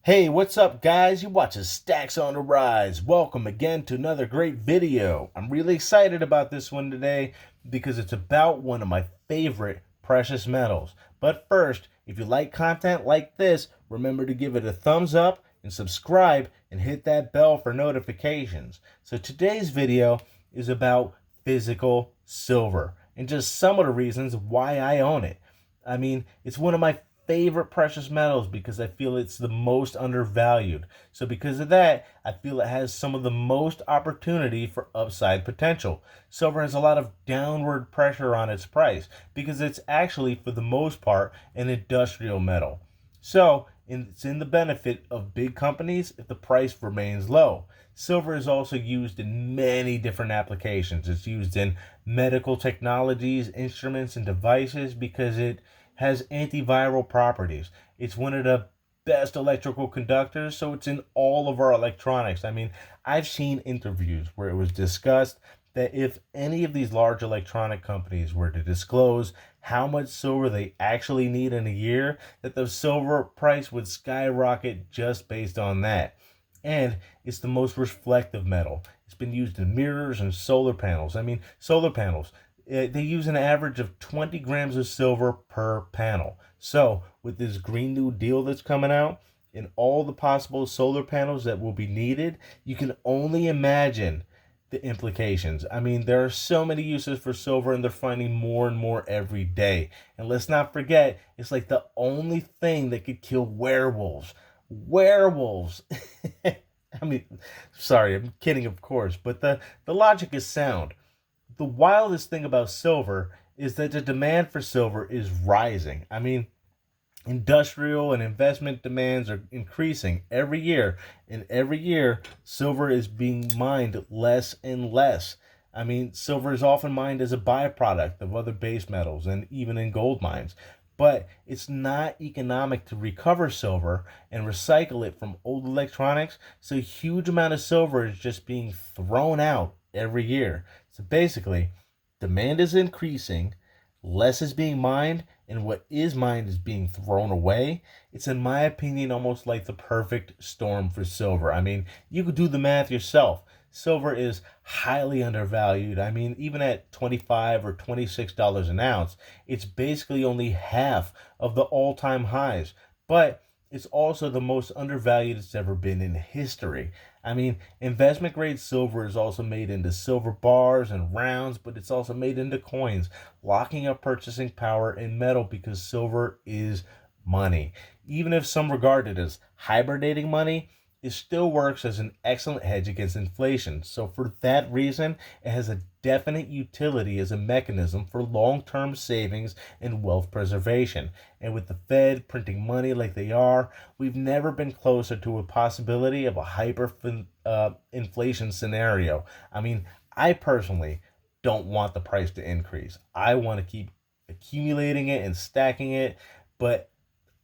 Hey, what's up, guys? You watching Stacks on the Rise. Welcome again to another great video. I'm really excited about this one today because it's about one of my favorite precious metals. But first, if you like content like this, remember to give it a thumbs up and subscribe and hit that bell for notifications. So today's video is about physical silver and just some of the reasons why I own it. I mean, it's one of my favorite precious metals because I feel it's the most undervalued. So because of that, I feel it has some of the most opportunity for upside potential. Silver has a lot of downward pressure on its price because it's actually, for the most part, an industrial metal. So it's in the benefit of big companies if the price remains low. Silver is also used in many different applications. It's used in medical technologies, instruments, and devices because it has antiviral properties. It's one of the best electrical conductors, so it's in all of our electronics. I mean, I've seen interviews where it was discussed that if any of these large electronic companies were to disclose how much silver they actually need in a year, that the silver price would skyrocket just based on that. And it's the most reflective metal. It's been used in mirrors and solar panels. I mean, solar panels, they use an average of 20 grams of silver per panel. So with this Green New Deal that's coming out and all the possible solar panels that will be needed, you can only imagine the implications. I mean, there are so many uses for silver and they're finding more and more every day. And let's not forget, it's like the only thing that could kill werewolves. Werewolves. I mean, sorry, I'm kidding, of course, but the logic is sound. The wildest thing about silver is that the demand for silver is rising. I mean, industrial and investment demands are increasing every year, and every year silver is being mined less and less. I mean, silver is often mined as a byproduct of other base metals and even in gold mines. But it's not economic to recover silver and recycle it from old electronics, so a huge amount of silver is just being thrown out every year. So basically, demand is increasing, less is being mined, and what is mined is being thrown away. It's, in my opinion, almost like the perfect storm for silver. I mean, you could do the math yourself. Silver is highly undervalued. I mean, even at $25 or $26 an ounce, it's basically only half of the all-time highs. But it's also the most undervalued it's ever been in history. I mean, investment grade silver is also made into silver bars and rounds, but it's also made into coins, locking up purchasing power in metal because silver is money. Even if some regard it as hibernating money, it still works as an excellent hedge against inflation. So for that reason, it has a definite utility as a mechanism for long-term savings and wealth preservation. And with the Fed printing money like they are, we've never been closer to a possibility of a inflation scenario. I mean, I personally don't want the price to increase. I want to keep accumulating it and stacking it, but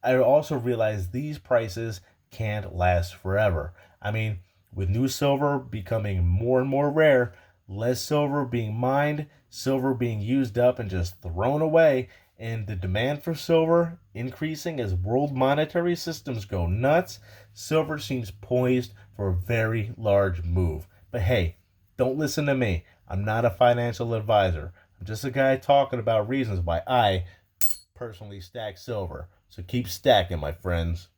I also realize these prices can't last forever. I mean, with new silver becoming more and more rare, less silver being mined, silver being used up and just thrown away, and the demand for silver increasing as world monetary systems go nuts, silver seems poised for a very large move. But hey, don't listen to me. I'm not a financial advisor. I'm just a guy talking about reasons why I personally stack silver. So keep stacking, my friends.